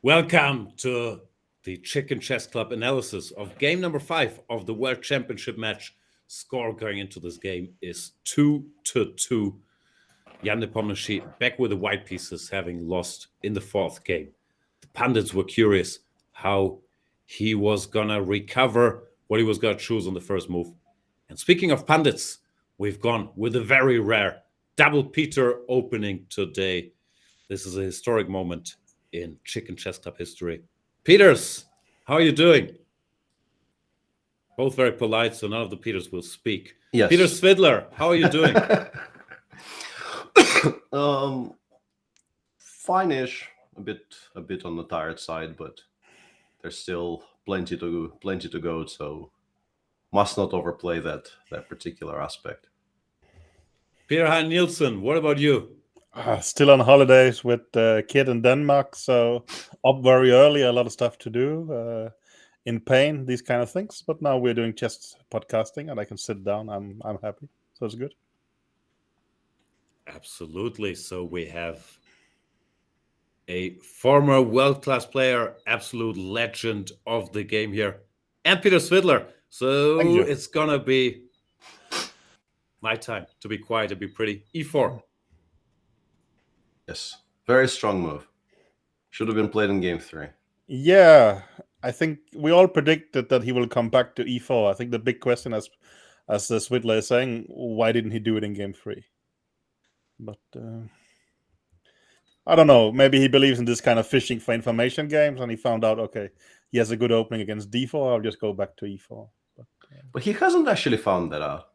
Welcome to the Chicken Chess Club analysis of game number 5 of the World Championship match. Score going into this game is 2-2. Jan Nepomniachtchi back with the white pieces, having lost in the 4th game. The pundits were curious how he was gonna recover, what he was gonna choose on the first move. And speaking of pundits, we've gone with a very rare double Peter opening today. This is a historic moment in Chicken Chess Club history. Peters, how are you doing? Both very polite, so none of the Peters will speak. Yes. Peter Svidler, how are you doing? Fine-ish. A bit on the tired side, but there's still plenty to go. So must not overplay that particular aspect. Peter Hein Nielsen, what about you? Still on holidays with the kid in Denmark, so up very early, a lot of stuff to do. In pain, these kind of things. But now we're doing chess podcasting, and I can sit down. I'm happy, so it's good. Absolutely. So we have a former world-class player, absolute legend of the game here, and Peter Svidler. So it's gonna be my time to be quiet and be pretty. E4. Yes, very strong move. Should have been played in game 3. Yeah, I think we all predicted that he will come back to e4. I think the big question, as Svidler is saying, why didn't he do it in game 3? But I don't know. Maybe he believes in this kind of fishing for information games, and he found out, okay, he has a good opening against d4. I'll just go back to e4. But he hasn't actually found that out.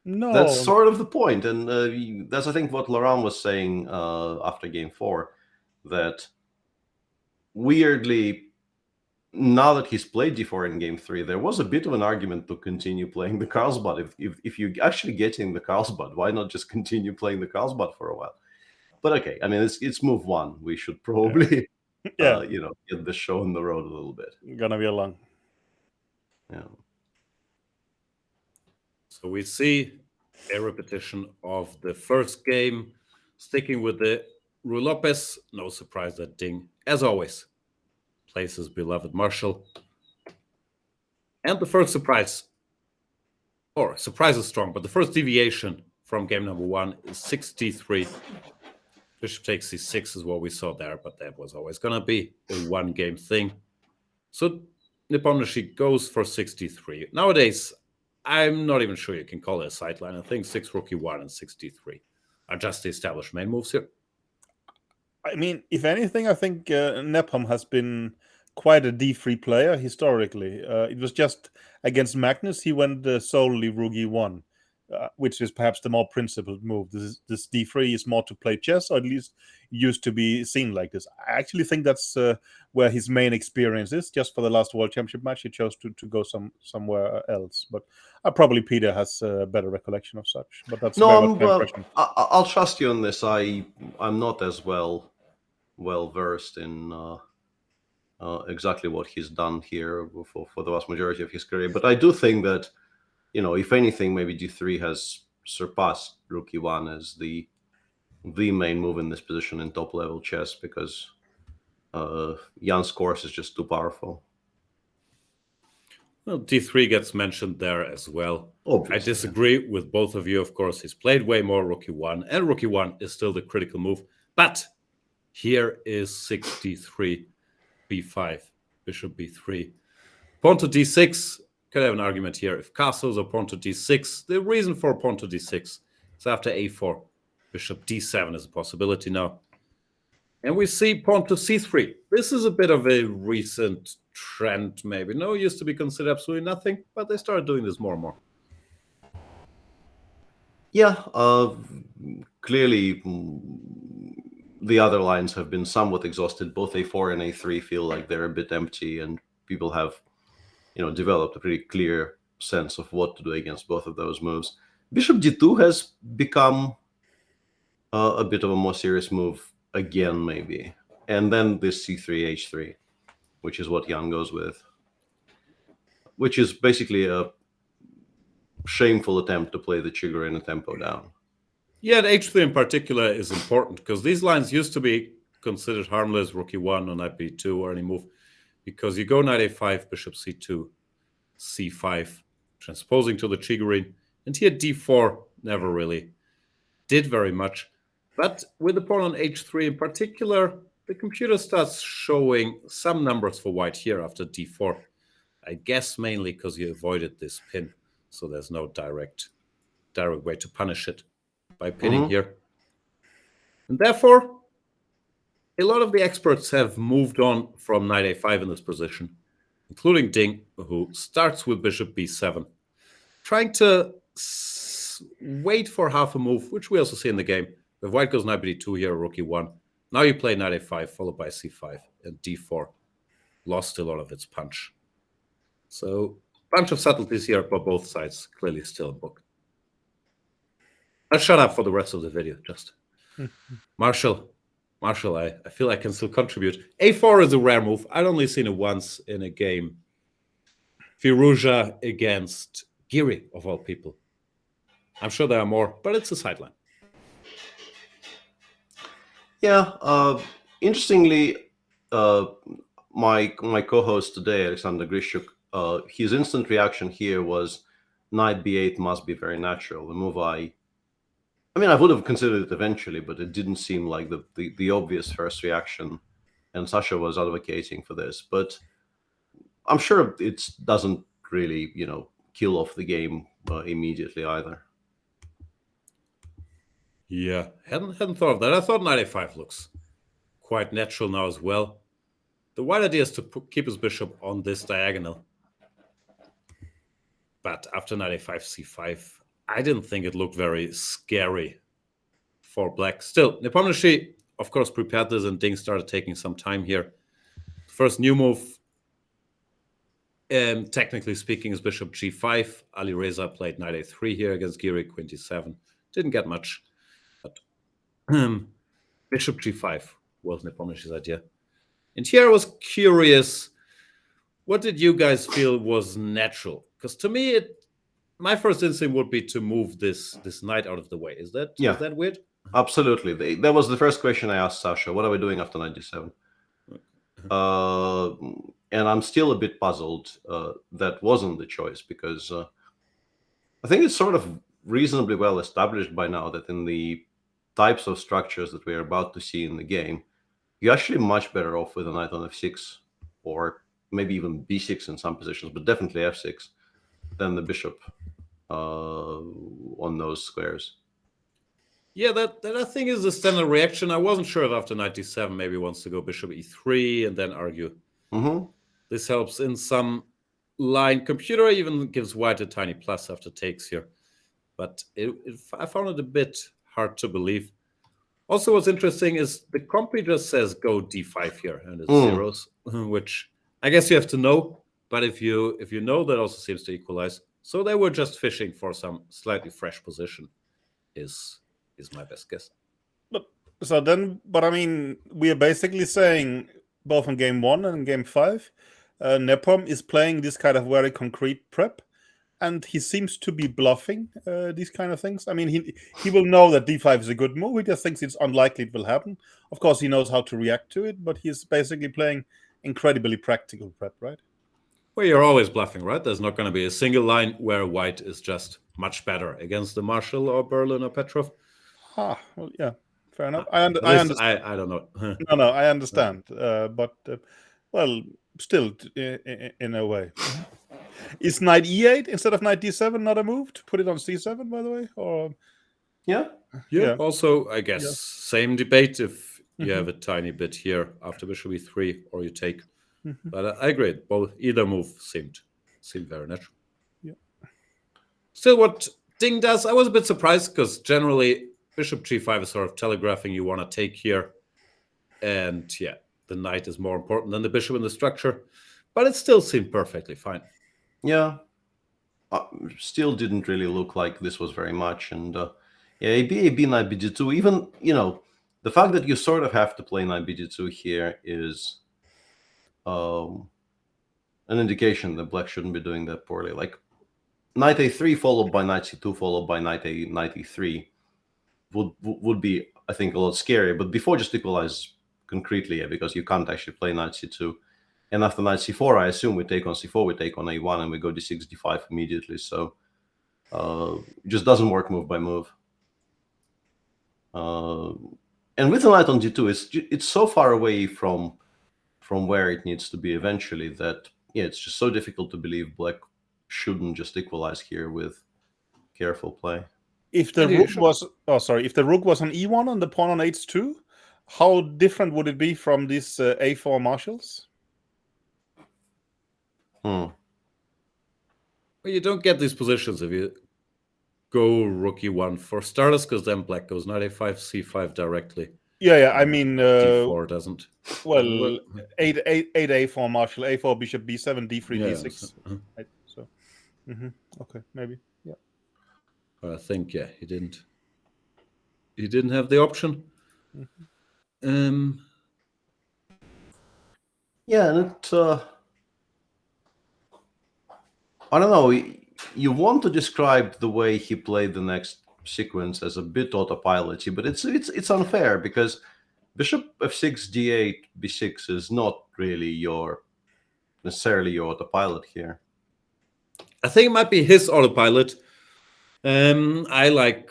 No, that's sort of the point, and that's I think what Liren was saying after game 4, that weirdly, now that he's played d4 in game 3, there was a bit of an argument to continue playing the Carlsbad. If you're actually getting the Carlsbad, why not just continue playing the Carlsbad for a while? But okay, I mean, it's move 1. We should probably, get the show on the road a little bit. Gonna be a long. Yeah. So we see a repetition of the first game, sticking with the Ruy Lopez. No surprise that Ding, as always, plays his beloved Marshall. And the first surprise, or surprise is strong, but the first deviation from game number 1 is 63. Bishop takes c6 is what we saw there, but that was always going to be a one-game thing. So Nepomniachtchi goes for 63. Nowadays, I'm not even sure you can call it a sideline. I think 6 rook e1 and 63 are just the established main moves here. I mean, if anything, I think Nepom has been quite a d3 player historically. It was just against Magnus he went solely rook e1, which is perhaps the more principled move. This d3 is more to play chess, or at least used to be seen like this. I actually think that's where his main experience is. Just for the last World Championship match, he chose to go somewhere else. But probably Peter has a better recollection of such. But that's I'll trust you on this. I'm not as well versed in exactly what he's done here for the vast majority of his career. But I do think that, if anything, maybe d3 has surpassed rook e1 as the main move in this position in top level chess, because Jan's course is just too powerful. Well, d3 gets mentioned there as well. Obviously, I disagree with both of you, of course. He's played way more rook e1, and rook e1 is still the critical move. But here is 63, b5, bishop b3. Pawn to d6. Could have an argument here. If castles or pawn to d6, the reason for pawn to d6 is after a4, bishop d7 is a possibility now. And we see pawn to c3. This is a bit of a recent trend, maybe. No, it used to be considered absolutely nothing, but they started doing this more and more. Yeah, clearly the other lines have been somewhat exhausted. Both a4 and a3 feel like they're a bit empty, and people have developed a pretty clear sense of what to do against both of those moves. Bishop d2 has become a bit of a more serious move again, maybe. And then this c3, h3, which is what Jan goes with, which is basically a shameful attempt to play the Chigorin tempo down. Yeah, and h3 in particular is important, because these lines used to be considered harmless, rook e1 or knight b2 or any move, because you go knight a5, bishop c2, c5, transposing to the Chigurine, and here d4 never really did very much. But with the pawn on h3 in particular, the computer starts showing some numbers for white here after d4. I guess mainly because you avoided this pin, so there's no direct way to punish it by pinning here. And therefore, a lot of the experts have moved on from knight a5 in this position, including Ding, who starts with bishop b7, trying to wait for half a move, which we also see in the game. If white goes knight b2 here, rook e1. Now you play knight a5, followed by c5, and d4 lost a lot of its punch. So, bunch of subtleties here by both sides, clearly still in book. I'll shut up for the rest of the video, just. Marshall, I feel I can still contribute. a4 is a rare move. I'd only seen it once in a game. Firouzja against Giri, of all people. I'm sure there are more, but it's a sideline. Yeah, interestingly, my co-host today, Alexander Grishuk, his instant reaction here was knight b8 must be very natural. The move I would have considered it eventually, but it didn't seem like the obvious first reaction, and Sasha was advocating for this. But I'm sure it doesn't really, kill off the game immediately either. Yeah, hadn't thought of that. I thought knight a5 looks quite natural now as well. The white idea is to keep his bishop on this diagonal. But after knight a5, c5, I didn't think it looked very scary for black. Still, Nepomniachtchi, of course, prepared this, and Ding started taking some time here. First new move, technically speaking, is bishop g5. Ali Reza played knight a3 here against Giri, queen d7. Didn't get much. But bishop g5 was Nepomniachtchi's idea. And here I was curious, what did you guys feel was natural? Because to me, my first instinct would be to move this knight out of the way. Is that weird? Absolutely. That was the first question I asked Sasha. What are we doing after knight d7? And I'm still a bit puzzled that wasn't the choice, because I think it's sort of reasonably well established by now that in the types of structures that we're about to see in the game, you're actually much better off with a knight on f6, or maybe even b6 in some positions, but definitely f6, than the bishop on those squares. Yeah, that I think is the standard reaction. I wasn't sure if after knight d7 maybe he wants to go bishop e3 and then argue. This helps in some line. Computer even gives white a tiny plus after takes here. But I found it a bit hard to believe. Also, what's interesting is the compy just says go d5 here, and it's zeros, which I guess you have to know. But if you know, that also seems to equalize. So they were just fishing for some slightly fresh position, is my best guess. But I mean, we are basically saying both in game 1 and game 5, Nepom is playing this kind of very concrete prep, and he seems to be bluffing these kind of things. I mean, he will know that d5 is a good move. He just thinks it's unlikely it will happen. Of course, he knows how to react to it, but he's basically playing incredibly practical prep, right? Well, you're always bluffing, right? There's not going to be a single line where white is just much better against the Marshall or Berlin or Petrov. Well, yeah, fair enough. I understand. I don't know. No, I understand. But still, in a way. Is knight e8 instead of knight d7 not a move to put it on c7, by the way? Or Yeah. Also, I guess same debate if you have a tiny bit here after bishop e3 or you take. But I agree. Either move seemed very natural. Yeah. Still, what Ding does, I was a bit surprised because generally bishop g5 is sort of telegraphing you want to take here, and the knight is more important than the bishop in the structure. But it still seemed perfectly fine. Yeah. Still didn't really look like this was very much. And AB knight bd2, even, the fact that you sort of have to play knight bd2 here is an indication that black shouldn't be doing that poorly. Like knight a3 followed by knight c2 followed by knight e3 would be, I think, a lot scarier. But before just equalize concretely yet, because you can't actually play knight c2. And after knight c4, I assume we take on c4, we take on a1, and we go d6, d5 immediately. So it just doesn't work move by move. And with the knight on d2, it's so far away from where it needs to be eventually that, yeah, it's just so difficult to believe black shouldn't just equalize here with careful play. If the rook was, if the rook was on e1 and the pawn on h2, how different would it be from these a4 marshals? Well, you don't get these positions if you go rook e1 for starters, because then black goes knight a5, c5 directly. Yeah. I mean, d4 doesn't. Well, 8 a4 marshal, a4 bishop b7, d3 Yeah, d6. Right, so, okay, maybe, yeah. I think he didn't have the option. Yeah, and it. I don't know. You want to describe the way he played the next sequence as a bit autopilot-y, but it's unfair, because bishop f6, d8, b6 is not really necessarily your autopilot here. I think it might be his autopilot. I, like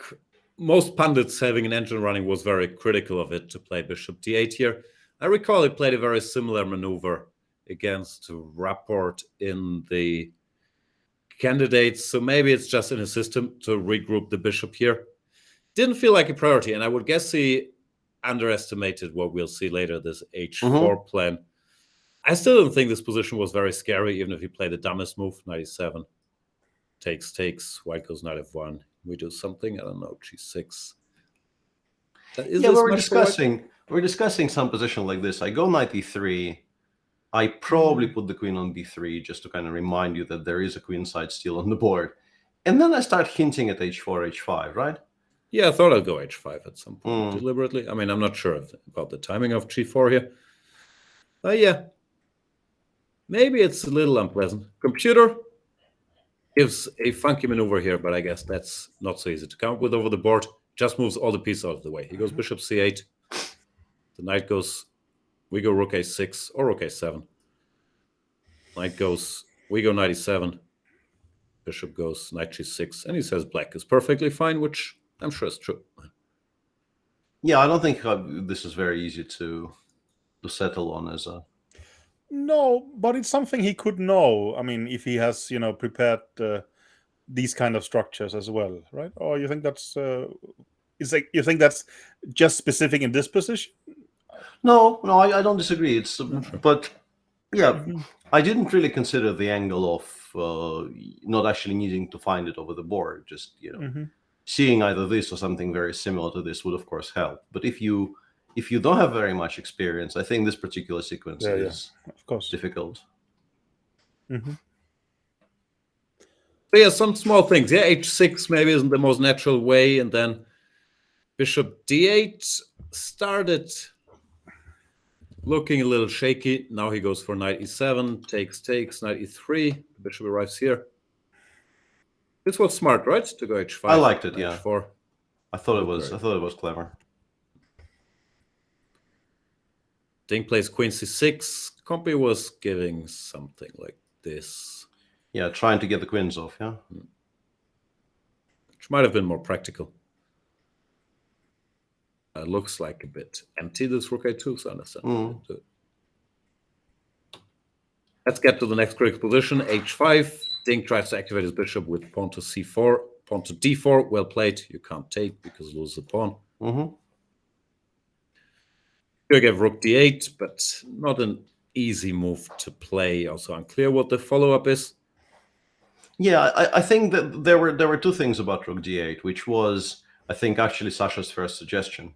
most pundits having an engine running, was very critical of it to play bishop d8 here. I recall he played a very similar maneuver against Rapport in the candidates, so maybe it's just in his system to regroup the bishop here. Didn't feel like a priority, and I would guess he underestimated what we'll see later, this h4 plan. I still don't think this position was very scary, even if he played the dumbest move, 97. Takes, white goes knight f1. We do something, I don't know, g6. We're discussing some position like this. I go knight e3. I probably put the queen on b3 just to kind of remind you that there is a queenside still on the board. And then I start hinting at h4, h5, right? Yeah, I thought I'd go h5 at some point deliberately. I mean, I'm not sure about the timing of g4 here. Yeah. Maybe it's a little unpleasant. Computer gives a funky maneuver here, but I guess that's not so easy to come up with over the board. Just moves all the pieces out of the way. He goes bishop c8. The knight goes, we go rook a6 or rook a7. Knight goes, we go knight e7. Bishop goes knight g6. And he says black is perfectly fine, which I'm sure is true. Yeah, I don't think this is very easy to settle on as a... No, but it's something he could know. I mean, if he has, prepared these kind of structures as well, right? Or you think that's you think that's just specific in this position? No, I don't disagree. It's but yeah, I didn't really consider the angle of not actually needing to find it over the board. Just seeing either this or something very similar to this would of course help. But if you don't have very much experience, I think this particular sequence is of course difficult. But yeah, some small things. Yeah, h6 maybe isn't the most natural way, and then bishop d8 started looking a little shaky. Now he goes for knight e7, takes, knight e3. The bishop arrives here. This was smart, right? To go h5. I liked it, yeah. h4. I thought it was clever. Ding plays queen c6. Compy was giving something like this. Yeah, trying to get the queens off, yeah. Which might have been more practical. Looks like a bit empty, this rook a2, so I understand. Let's get to the next critical position, h5. Ding tries to activate his bishop with pawn to c4, pawn to d4. Well played. You can't take because you lose the pawn. Here I gave rook d8, but not an easy move to play. Also unclear what the follow-up is. Yeah, I think that there were two things about rook d8, which was, I think, actually Sasha's first suggestion.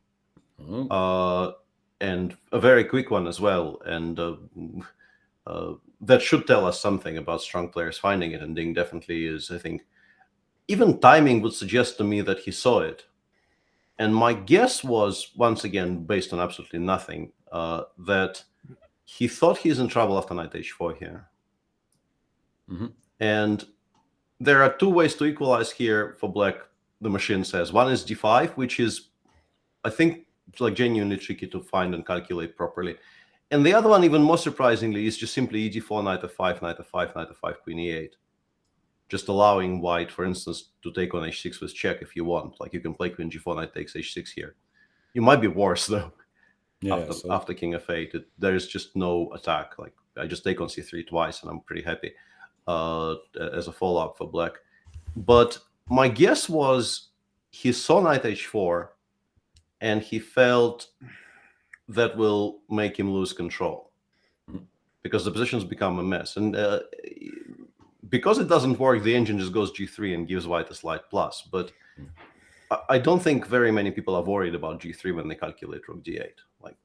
And a very quick one as well. And that should tell us something about strong players finding it. And Ding definitely is, I think. Even timing would suggest to me that he saw it. And my guess was, once again, based on absolutely nothing, that he thought he's in trouble after knight h4 here. And there are two ways to equalize here for black, the machine says. One is d5, which is, I think, like genuinely tricky to find and calculate properly. And the other one, even more surprisingly, is just simply EG4, knight f5, knight f5, knight f5, queen e8. Just allowing white, for instance, to take on h6 with check if you want. Like you can play queen g4, knight takes h6 here. You might be worse though. Yeah, After king f8, there's just no attack. Like I just take on c3 twice, and I'm pretty happy as a follow-up for black. But my guess was he saw knight h4, and he felt that will make him lose control because the positions become a mess. And because it doesn't work, the engine just goes g3 and gives white a slight plus. But I don't think very many people are worried about g3 when they calculate rook d8. Like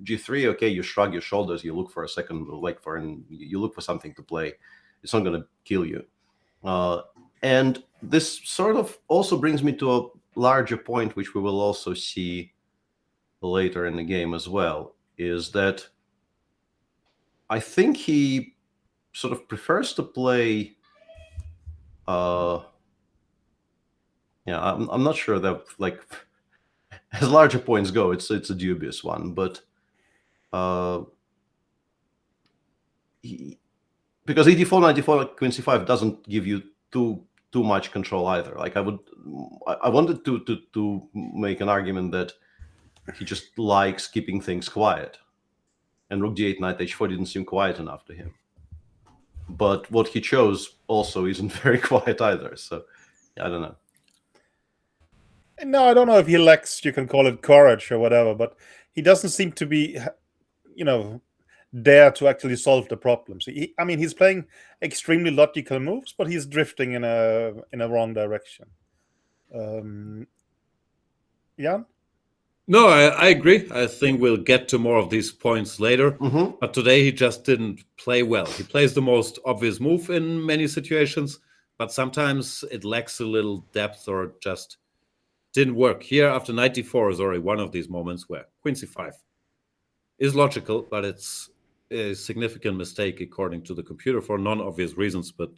g3, okay, you shrug your shoulders, you look for a second, you look for something to play. It's not going to kill you. And this sort of also brings me to a larger point, which we will also see later in the game as well, is that I think he sort of prefers to play. I'm not sure that, like, as larger points go, it's a dubious one, but because ED4, 94, queen c5 doesn't give you too much control either. Like I wanted to make an argument that he just likes keeping things quiet, and rook d8, knight h4 didn't seem quiet enough to him. But what he chose also isn't very quiet either. So I don't know. No, I don't know if he lacks, you can call it courage or whatever, but he doesn't seem to be, dare to actually solve the problems. He's playing extremely logical moves, but he's drifting in a wrong direction. Jan? No, I agree. I think we'll get to more of these points later. Mm-hmm. But today he just didn't play well. He plays the most obvious move in many situations, but sometimes it lacks a little depth or just didn't work. Here, after 94 is already one of these moments where queen c5 is logical, but it's a significant mistake according to the computer for non-obvious reasons. But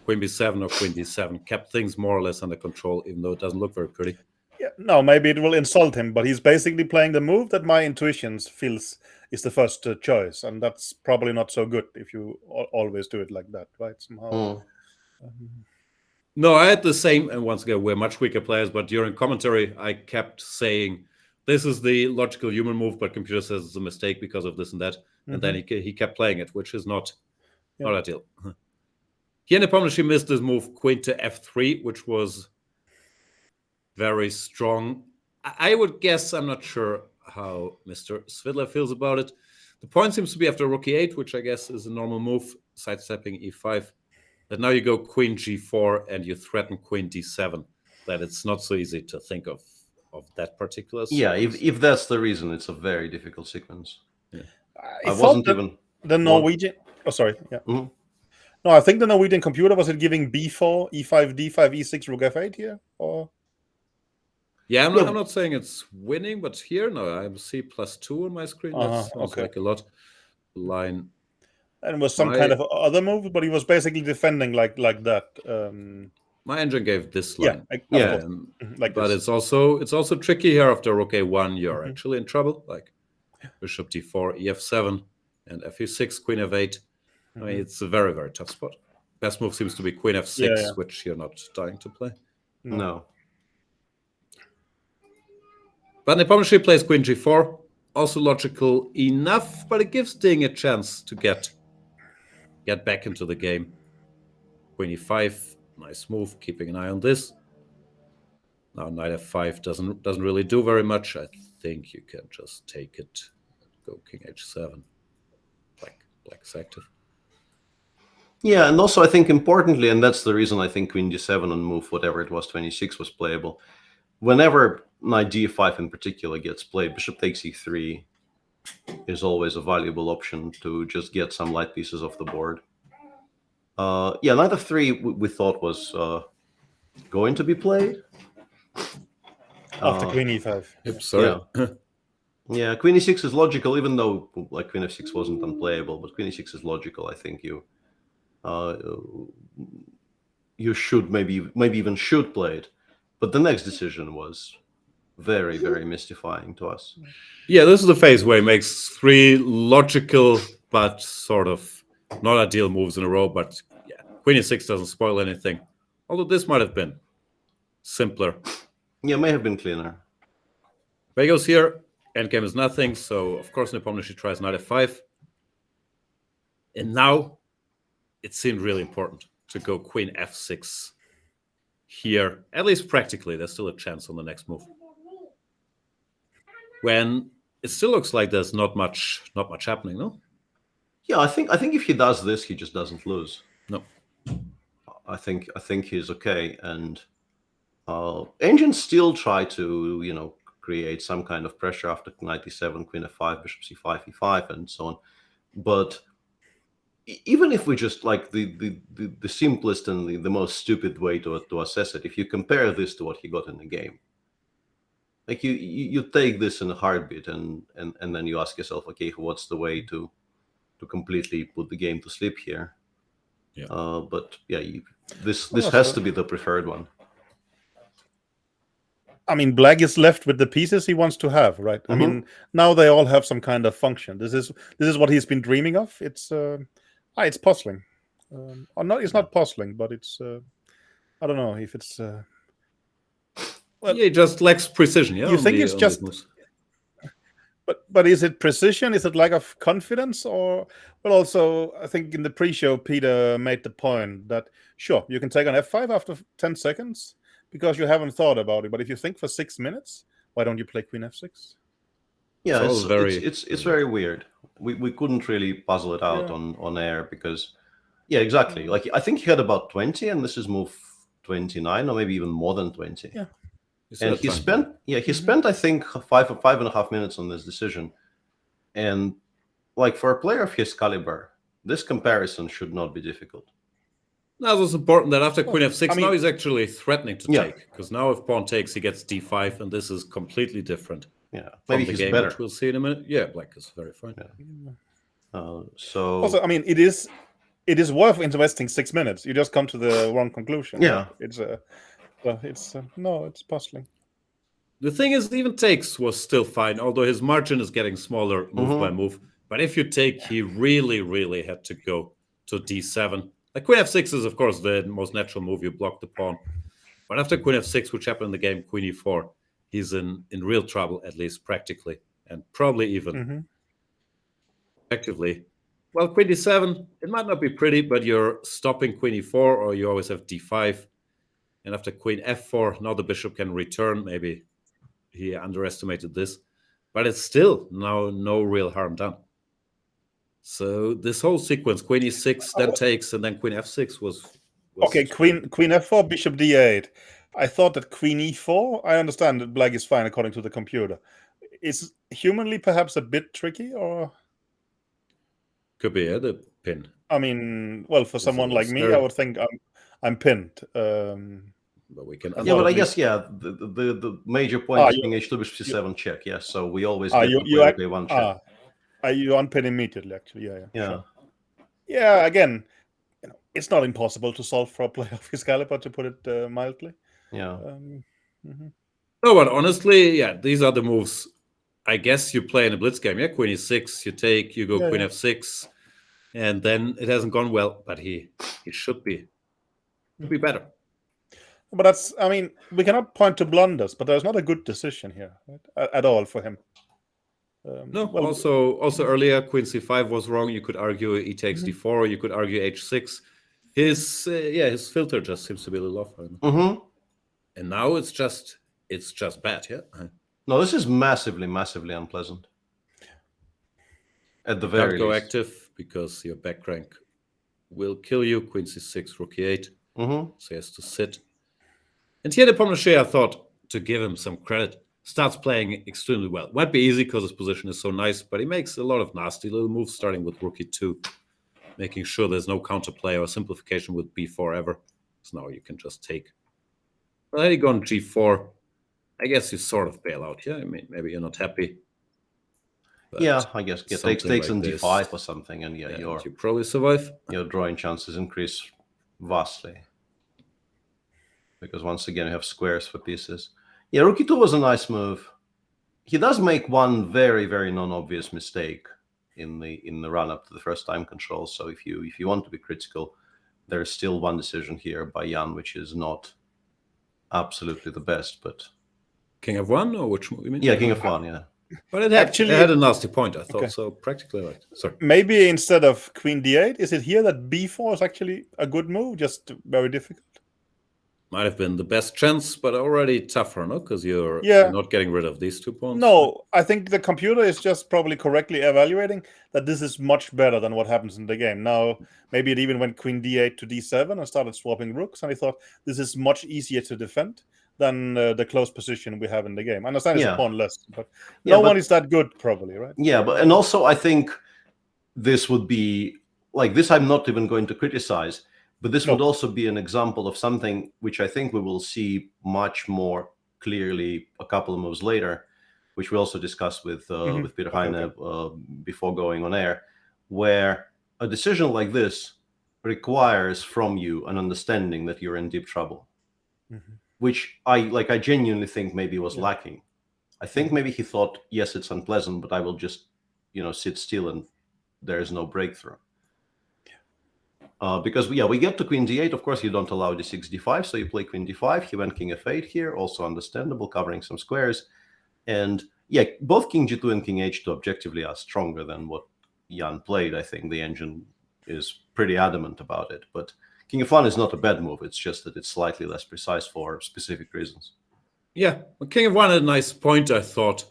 queen b7 or queen d7 kept things more or less under control, even though it doesn't look very pretty. Yeah, no, maybe it will insult him, but he's basically playing the move that my intuition feels is the first choice, and that's probably not so good if you always do it like that, right? Somehow. No, I had the same, and once again, we're much weaker players, but during commentary, I kept saying, this is the logical human move, but computer says it's a mistake because of this and that, and then he kept playing it, which is not ideal. Here, Nepomniachtchi missed this move, queen to f3, which was very strong. I would guess, I'm not sure how Mr. Svidler feels about it. The point seems to be after rook e8, which I guess is a normal move, sidestepping e5, that now you go queen g4 and you threaten queen d7, that it's not so easy to think of that particular sequence. Yeah, if that's the reason, it's a very difficult sequence. Yeah. I wasn't even... The Norwegian... Oh, sorry. Yeah. Mm-hmm. No, I think the Norwegian computer, was it giving b4, e5, d5, e6, rook f8 here? Or... Yeah, I'm not saying it's winning, but here, no, I see +2 on my screen. That sounds like a lot. Line. And was some kind of other move, but he was basically defending like that. My engine gave this line. Like but this. it's also tricky here after rook a1. You're actually in trouble. Like bishop d4, ef7, and fe6, queen f8. I mean, it's a very, very tough spot. Best move seems to be queen f6, which you're not dying to play. No. But Nepomniachtchi plays queen g4, also logical enough, but it gives Ding a chance to get back into the game. Queen e5, nice move, keeping an eye on this. Now knight f5 doesn't really do very much. I think you can just take it and go king h7. Black's active. Yeah, and also I think importantly, and that's the reason I think queen d7 on move whatever it was, 26 was playable. Whenever knight d5 in particular gets played, bishop takes e3 is always a valuable option to just get some light pieces off the board. Knight f3 we thought was going to be played. After queen e5. Oops, sorry. Yeah, queen e6 is logical, even though like queen f6 wasn't unplayable, but queen e6 is logical. I think you should maybe even should play it. But the next decision was very, very mystifying to us. Yeah, this is the phase where he makes 3 logical but sort of not ideal moves in a row. But yeah, queen e6 doesn't spoil anything. Although this might have been simpler. Yeah, may have been cleaner. But he goes here. Endgame is nothing. So of course Nepomniachtchi tries knight f5. And now it seemed really important to go queen f6 here. At least practically, there's still a chance on the next move. When it still looks like there's not much happening, no? Yeah, I think if he does this, he just doesn't lose. No. I think he's okay, and engines still try to create some kind of pressure after knight e7, queen f5, bishop c5, e5, and so on. But even if we just like the simplest and the most stupid way to assess it, if you compare this to what he got in the game, like you take this in a heartbeat, and then you ask yourself, okay, what's the way to completely put the game to sleep here? Yeah. But yeah, this has to be the preferred one. I mean, black is left with the pieces he wants to have, right? I mean, now they all have some kind of function. This is what he's been dreaming of. It's puzzling. Or not, it's not puzzling, but it's I don't know if it's well, yeah, it just lacks precision. Yeah, you think it's just, but is it precision? Is it lack of confidence? Or, well, also I think in the pre-show Peter made the point that sure, you can take on f5 after 10 seconds because you haven't thought about it, but if you think for 6 minutes, why don't you play queen f6? Yeah, it's very weird. We couldn't really puzzle it out on air because, yeah, exactly. Like I think he had about 20, and this is move 29, or maybe even more than 20. Yeah. And he spent I think 5.5 minutes on this decision. And like for a player of his caliber, this comparison should not be difficult. Now it's important that after queen f6, now he's actually threatening to take, because now if pawn takes, he gets d5, and this is completely different. Yeah, maybe he's better. Which we'll see in a minute. Yeah, black is very fine. Yeah. So also, I mean, it is worth investing 6 minutes. You just come to the wrong conclusion. Yeah, right? It's puzzling. The thing is, even takes was still fine, although his margin is getting smaller move by move. But if you take, he really, really had to go to d7. Like queen f6 is, of course, the most natural move. You block the pawn. But after queen f6, which happened in the game, queen e4, he's in real trouble, at least practically, and probably even effectively. Well, queen d7, it might not be pretty, but you're stopping queen e4, or you always have d5. And after queen f4, now the bishop can return. Maybe he underestimated this, but it's still now no real harm done. So this whole sequence, queen e6, then takes, and then queen f6 was okay. Queen f4, bishop d8. I thought that queen e4. I understand that black is fine according to the computer. Is humanly perhaps a bit tricky, or could be the pin. I mean, well, for someone like me, I would think I'm pinned. But we can. Yeah, but I guess the major point is being h2 bishop c7 check. Yes, so we always get to one check. You unpin immediately, actually. Yeah. Sure. Yeah. Again, it's not impossible to solve for a player of his caliber, to put it mildly. Yeah. No, but honestly, yeah, these are the moves. I guess you play in a blitz game. Yeah, queen e6, you take, you go queen f6, and then it hasn't gone well. But he should be better. But that's, I mean, we cannot point to blunders, but there's not a good decision here, right, at all for him. No, well, also earlier, queen c5 was wrong. You could argue e takes d4, or you could argue h6. His filter just seems to be a little off. And now it's just bad, yeah? No, this is massively, massively unpleasant. At the very least. Don't go active, because your back rank will kill you. Queen c6, rook e8. So he has to sit. And here Nepomniachtchi, I thought, to give him some credit, starts playing extremely well. Might be easy because his position is so nice, but he makes a lot of nasty little moves, starting with rook e2, making sure there's no counterplay or simplification with b4 ever. So now you can just take. Well, had he gone g4, I guess you sort of bail out. Yeah, I mean, maybe you're not happy. Yeah, I guess takes like on d5 or something, and you probably survive. Your drawing chances increase vastly. Because once again, you have squares for pieces. Yeah, rook e2 was a nice move. He does make one very, very non-obvious mistake in the run-up to the first time control. So if you want to be critical, there's still one decision here by Jan, which is not absolutely the best, but King f1, or which you mean? yeah, king f1, yeah. But it Actually, had a nasty point, I thought. Okay. So practically right. Sorry. maybe instead of queen d8, is it here that b4 is actually a good move? Just very difficult. Might have been the best chance, but already tougher, no? Because you're not getting rid of these 2 pawns. No, I think the computer is just probably correctly evaluating that this is much better than what happens in the game. Now, maybe it even went queen d8 to d7 and started swapping rooks, and I thought this is much easier to defend than the close position we have in the game. I understand it's a pawn less, but one is that good, probably, right? Yeah, and also I think this would be, like, this I'm not even going to criticize, but this would also be an example of something which I think we will see much more clearly a couple of moves later, which we also discussed with Peter Heine before going on air, where a decision like this requires from you an understanding that you're in deep trouble, which I genuinely think maybe was lacking. I think maybe he thought, yes, it's unpleasant, but I will just, sit still and there is no breakthrough. Because we get to queen d8. Of course, you don't allow d6, d5, so you play queen d5. He went king f8 here, also understandable, covering some squares. And yeah, both king g2 and king h2 objectively are stronger than what Jan played. I think the engine is pretty adamant about it. But king f1 is not a bad move. It's just that it's slightly less precise for specific reasons. Yeah, well, king f1 had a nice point, I thought.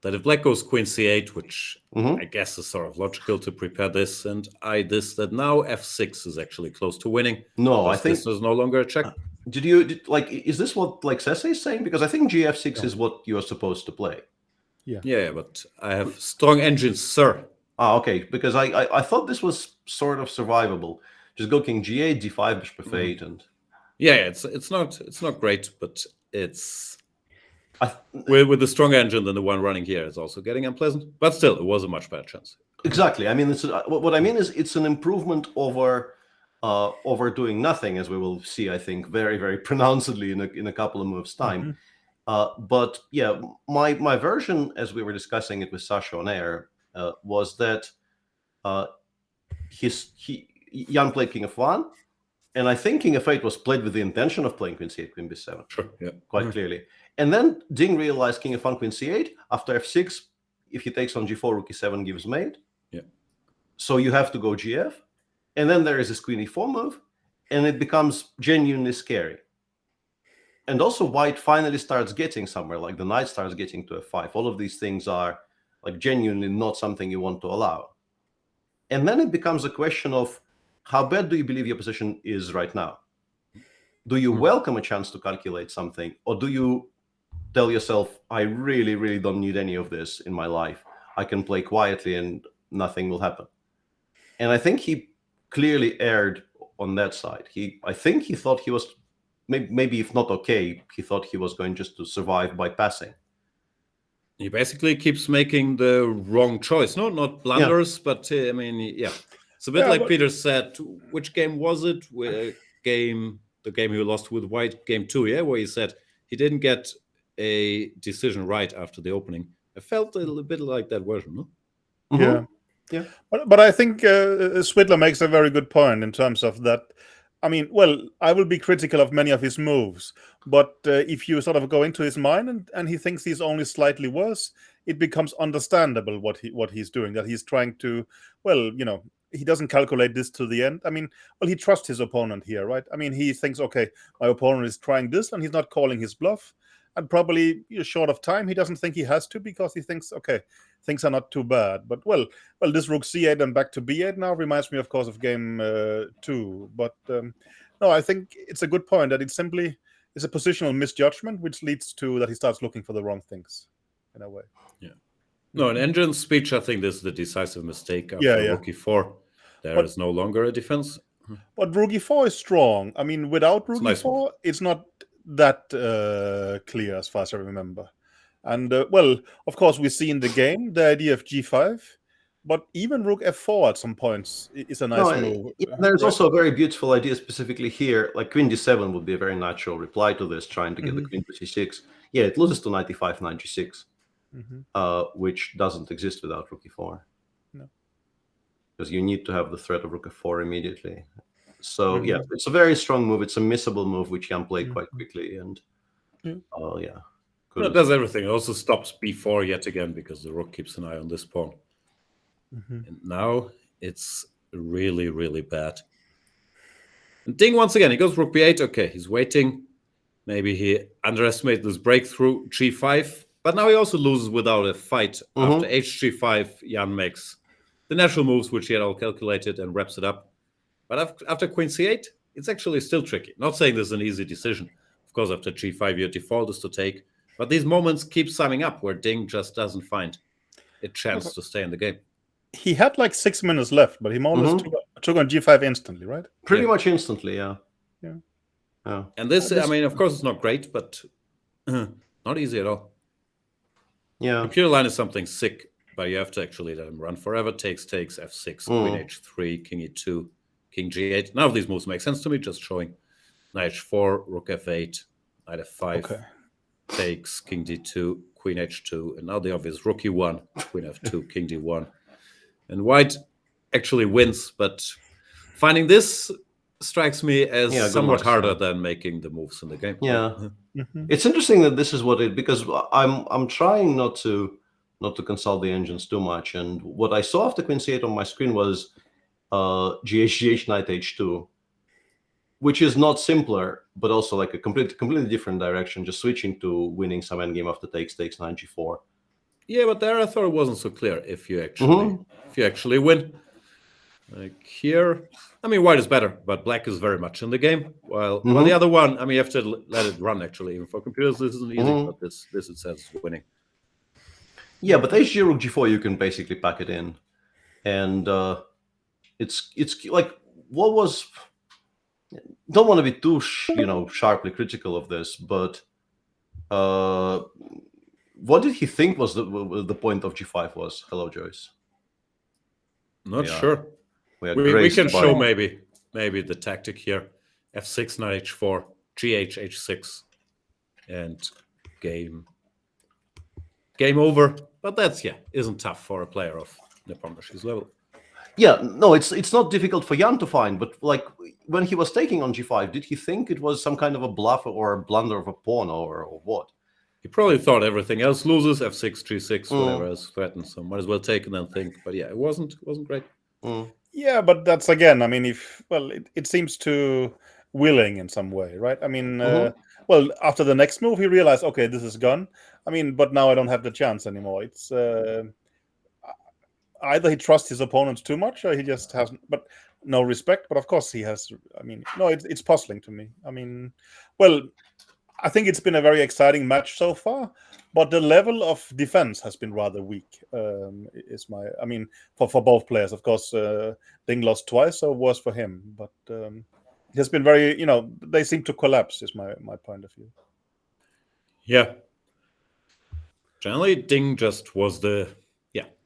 That if black goes queen c8, which I guess is sort of logical to prepare this, and that now f6 is actually close to winning. No, I think this is no longer a check. Is this what Sese is saying? Because I think gf6 is what you're supposed to play. Yeah, but I have strong engines, sir. Okay, because I thought this was sort of survivable. Just go king g8, d5, bishop f8, and it's not great, but it's. With the stronger engine than the one running here is also getting unpleasant, but still, it was a much better chance. Exactly. I mean, what I mean is it's an improvement over doing nothing, as we will see, I think, very, very pronouncedly in a couple of moves' time. But yeah, my version, as we were discussing it with Sasha on air, was that Jan played king f1, and I think king f8 was played with the intention of playing queen c8, queen b7. Sure, yeah. Quite clearly. And then Ding realized king f1, queen c8. After f6, if he takes on g4, rook e7 gives mate. Yeah. So you have to go gf. And then there is this queen e4 move, and it becomes genuinely scary. And also white finally starts getting somewhere, like the knight starts getting to f5. All of these things are like genuinely not something you want to allow. And then it becomes a question of how bad do you believe your position is right now? Do you welcome a chance to calculate something, or do you tell yourself, I really, really don't need any of this in my life. I can play quietly and nothing will happen. And I think he clearly erred on that side. I think he thought he was, maybe if not okay, he thought he was going just to survive by passing. He basically keeps making the wrong choice. No, not blunders, but I mean, it's a bit like Peter said. Which game was it? The game he lost with white, game 2, where he said he didn't get a decision right after the opening. I felt a little bit like that version, no? Yeah. But I think Swidler makes a very good point in terms of that. I mean, I will be critical of many of his moves, but if you sort of go into his mind and he thinks he's only slightly worse, it becomes understandable what he's doing, that he's trying to, he doesn't calculate this to the end. I mean, he trusts his opponent here, right? I mean, he thinks, okay, my opponent is trying this and he's not calling his bluff. And probably short of time, he doesn't think he has to, because he thinks, okay, things are not too bad. But this rook c8 and back to b8 now reminds me, of course, of game 2. But no, I think it's a good point that it's a positional misjudgment, which leads to that he starts looking for the wrong things in a way. Yeah. No, in Engine's speech, I think this is the decisive mistake after rook e4. There is no longer a defense. But rook e4 is strong. I mean, without rook e4, it's not that clear as far as I remember. And of course, we see in the game the idea of g5, but even rook f4 at some points is a nice move. There's also a very beautiful idea specifically here, like queen d7 would be a very natural reply to this, trying to get the queen to c6. Yeah, it loses to 95, 96, Mhm. which doesn't exist without rook e4. No. Because you need to have the threat of rook f4 immediately. So yeah, Mhm. it's a very strong move. It's a missable move, which Jan played quite Mhm. quickly. And Yeah. yeah, No, it does everything. It also stops b4 yet again because the rook keeps an eye on this pawn. Mhm. And now it's really, really bad. And Ding, once again, he goes rook b8. Okay, he's waiting. Maybe he underestimated this breakthrough, g5. But now he also loses without a fight. After hg5, Jan makes the natural moves, which he had all calculated, and wraps it up. But after queen c8, it's actually still tricky. Not saying this is an easy decision. Of course, after g5, your default is to take. But these moments keep summing up where Ding just doesn't find a chance to stay in the game. He had like 6 minutes left, but he more or less took on g5 instantly, right? Pretty much instantly, yeah. Yeah. Yeah. And this, I mean, of course, it's not great, but not easy at all. Yeah. Computer line is something sick, but you have to actually let him run forever. Takes, f6, queen h3, king e2, king g8. None of these moves make sense to me, just showing knight h4, rook f8, knight f5, Okay. takes, king d2, queen h2, and now the obvious rook e1, queen f2, king d1. And white actually wins, but finding this strikes me as Yeah, good somewhat luck, harder yeah. than making the moves in the game. Yeah. Mhm. It's interesting that this is what it, because I'm trying not to consult the engines too much, and what I saw after queen c8 on my screen was gh knight h2, which is not simpler, but also like a completely different direction, just switching to winning some endgame after takes knight g4. Yeah, but there I thought it wasn't so clear if you actually win. Like here, I mean, white is better, but black is very much in the game. While the other one, I mean, you have to let it run. Actually, even for computers, this isn't easy. But this it says is winning. Yeah, but hg rook g4, you can basically pack it in, and it's like, what was, don't want to be too sharply critical of this, but what did he think was the point of g5 was? Hello, Joyce. Not sure. We can show maybe the tactic here: f6, knight h4, gh h6, and game over. But that's isn't tough for a player of Nepomniachtchi's level. Yeah, no, it's not difficult for Jan to find, but like when he was taking on g5, did he think it was some kind of a bluff or a blunder of a pawn or what? He probably thought everything else loses, f6, g6, whatever else threatens, so might as well take and then think. But yeah, it wasn't great. Yeah, but that's again, I mean, it seems too willing in some way, right? I mean, well, after the next move, he realized, okay, this is gone. I mean, but now I don't have the chance anymore. It's either he trusts his opponents too much, or he just has, but no respect. But of course, he has. I mean, no, it's puzzling to me. I mean, well, I think it's been a very exciting match so far, but the level of defense has been rather weak. I mean, for both players, of course, Ding lost twice, so worse for him. But it has been very, they seem to collapse. Is my point of view. Yeah. Generally, Ding just was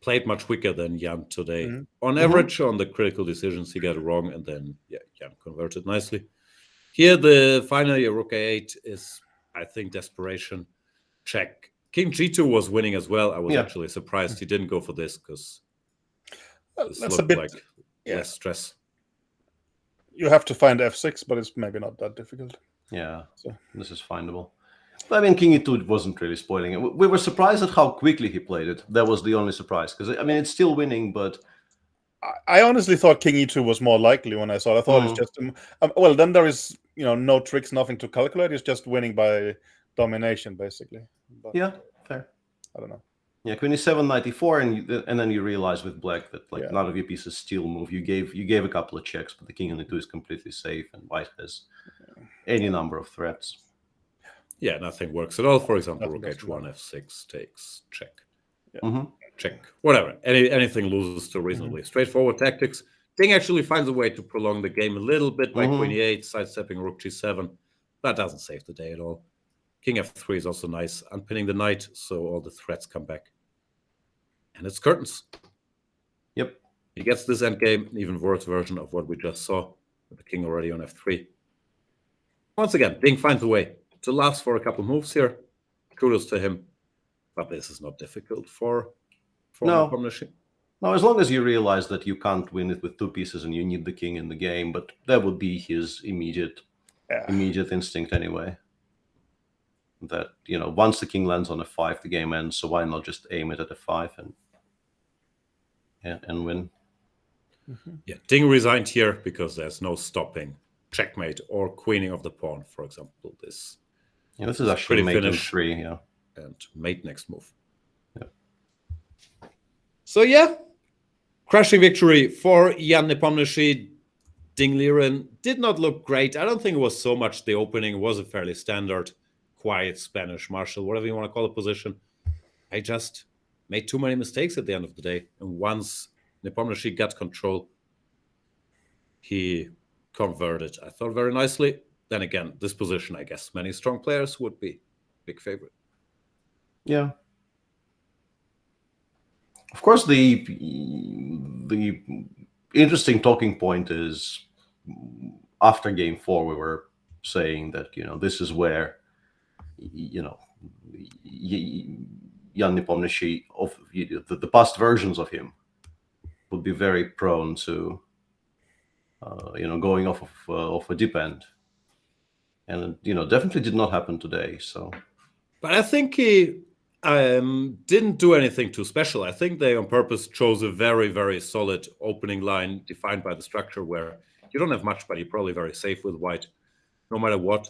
played much weaker than Jan today. On average, on the critical decisions he got wrong, and then Jan converted nicely. Here, the final rook a8 is, I think, desperation. Check. King g2 was winning as well. I was actually surprised he didn't go for this because this that's looked a bit like less stress. You have to find f6, but it's maybe not that difficult. Yeah, so this is findable. But I mean, king e2 wasn't really spoiling it. We were surprised at how quickly he played it. That was the only surprise, because I mean, it's still winning, but I honestly thought king e2 was more likely when I saw it. I thought it's just well, then there is no tricks, nothing to calculate. It's just winning by domination, basically. But, yeah, fair. I don't know. Yeah, queen e7, knight e4, and then you realize with black that none of your pieces still move. You gave a couple of checks, but the king on e2 is completely safe, and white has any number of threats. Yeah, nothing works at all. For example, rook h1, f6 takes, check. Check, whatever. Anything loses to reasonably straightforward tactics. Ding actually finds a way to prolong the game a little bit by queen e8, sidestepping rook g7. That doesn't save the day at all. King f3 is also nice, unpinning the knight, so all the threats come back. And it's curtains. Yep. He gets this endgame, an even worse version of what we just saw, with the king already on f3. Once again, Ding finds a way to last for a couple moves here. kudos to him. But this is not difficult for No. Nepomniachtchi. No, as long as you realize that you can't win it with 2 pieces and you need the king in the game, but that would be his immediate instinct anyway. That, once the king lands on f5, the game ends, so why not just aim it at f5 and win? Yeah, Ding resigned here because there's no stopping checkmate or queening of the pawn, for example. This is actually pretty mate in finish. 3, yeah. And mate next move. Yeah. So yeah, crushing victory for Jan Nepomniachtchi. Ding Liren did not look great. I don't think it was so much the opening. It was a fairly standard, quiet Spanish marshal, whatever you want to call a position. I just made too many mistakes at the end of the day. And once Nepomniachtchi got control, he converted, I thought, very nicely. Then again, this position, I guess many strong players would be big favorite. Yeah. Of course, the interesting talking point is after game 4, we were saying that, this is where, Jan Nepomniachtchi, of the past versions of him, would be very prone to, going off a deep end. And, definitely did not happen today. So, but I think he didn't do anything too special. I think they on purpose chose a very, very solid opening line defined by the structure where you don't have much, but you're probably very safe with white, no matter what.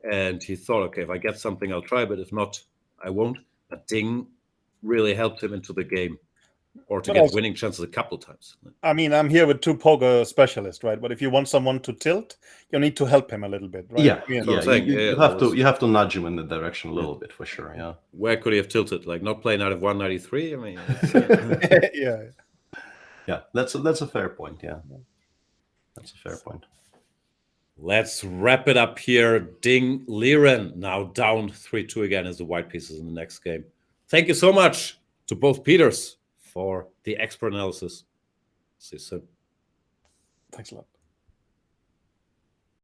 And he thought, okay, if I get something, I'll try, but if not, I won't. But Ding really helped him into the game, or to get winning chances a couple times. I mean, I'm here with 2 poker specialists, right? But if you want someone to tilt, you need to help him a little bit, right? Yeah, You have to nudge him in the direction a little bit for sure. Yeah. Where could he have tilted? Like not playing out of 193? I mean, yeah, that's a fair point. Yeah, that's a fair point. Let's wrap it up here. Ding Liren now down 3-2 again as the white pieces in the next game. Thank you so much to both Peters for the expert analysis. See you soon. Thanks a lot.